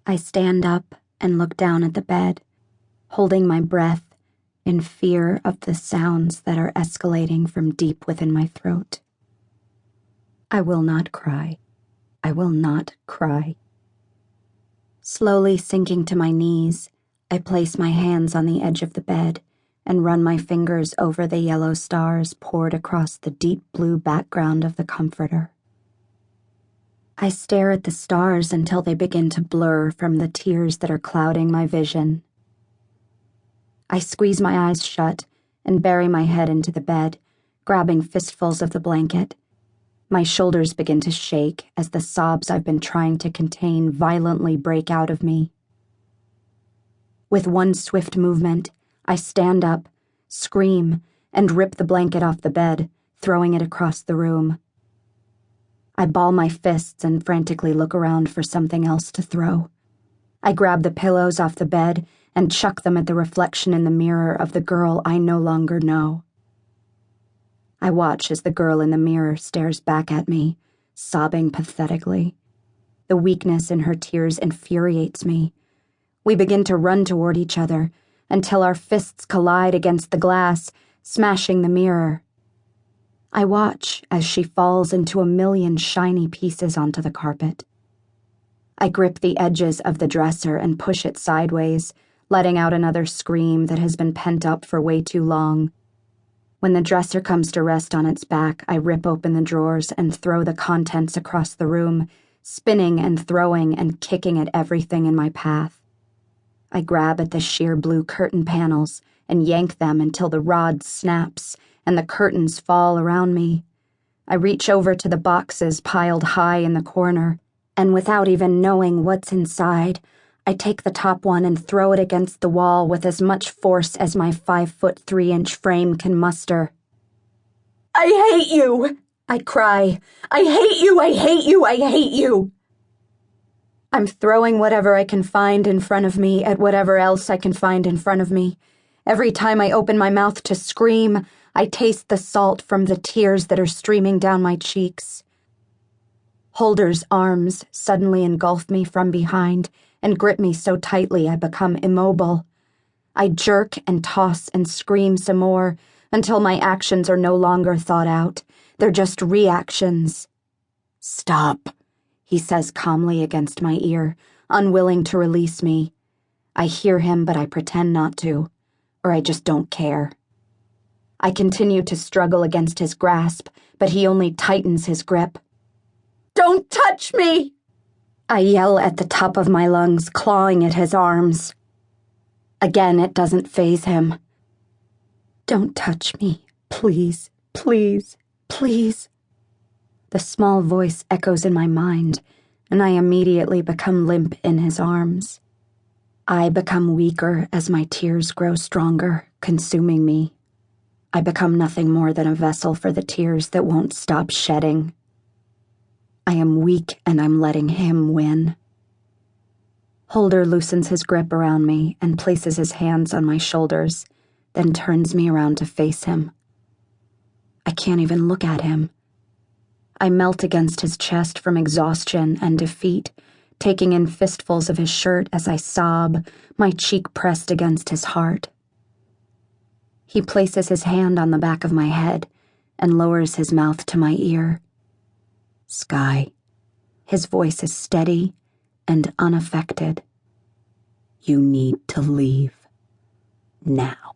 I stand up and look down at the bed, holding my breath in fear of the sounds that are escalating from deep within my throat. I will not cry. I will not cry. Slowly sinking to my knees, I place my hands on the edge of the bed and run my fingers over the yellow stars poured across the deep blue background of the comforter. I stare at the stars until they begin to blur from the tears that are clouding my vision. I squeeze my eyes shut and bury my head into the bed, grabbing fistfuls of the blanket. My shoulders begin to shake as the sobs I've been trying to contain violently break out of me. With one swift movement, I stand up, scream, and rip the blanket off the bed, throwing it across the room. I ball my fists and frantically look around for something else to throw. I grab the pillows off the bed and chuck them at the reflection in the mirror of the girl I no longer know. I watch as the girl in the mirror stares back at me, sobbing pathetically. The weakness in her tears infuriates me. We begin to run toward each other until our fists collide against the glass, smashing the mirror. I watch as she falls into a million shiny pieces onto the carpet. I grip the edges of the dresser and push it sideways, letting out another scream that has been pent up for way too long. When the dresser comes to rest on its back, I rip open the drawers and throw the contents across the room, spinning and throwing and kicking at everything in my path. I grab at the sheer blue curtain panels and yank them until the rod snaps and the curtains fall around me. I reach over to the boxes piled high in the corner, and without even knowing what's inside, I take the top one and throw it against the wall with as much force as my 5'3" frame can muster. "I hate you!" I cry. "I hate you! I hate you! I hate you!" I'm throwing whatever I can find in front of me at whatever else I can find in front of me. Every time I open my mouth to scream, I taste the salt from the tears that are streaming down my cheeks. Holder's arms suddenly engulf me from behind and grip me so tightly I become immobile. I jerk and toss and scream some more until my actions are no longer thought out. They're just reactions. "Stop," he says calmly against my ear, unwilling to release me. I hear him, but I pretend not to, or I just don't care. I continue to struggle against his grasp, but he only tightens his grip. "Don't touch me!" I yell at the top of my lungs, clawing at his arms. Again, it doesn't faze him. "Don't touch me, please, please, please." The small voice echoes in my mind, and I immediately become limp in his arms. I become weaker as my tears grow stronger, consuming me. I become nothing more than a vessel for the tears that won't stop shedding. I am weak and I'm letting him win. Holder loosens his grip around me and places his hands on my shoulders, then turns me around to face him. I can't even look at him. I melt against his chest from exhaustion and defeat, taking in fistfuls of his shirt as I sob, my cheek pressed against his heart. He places his hand on the back of my head and lowers his mouth to my ear. "Sky." His voice is steady and unaffected. "You need to leave. Now."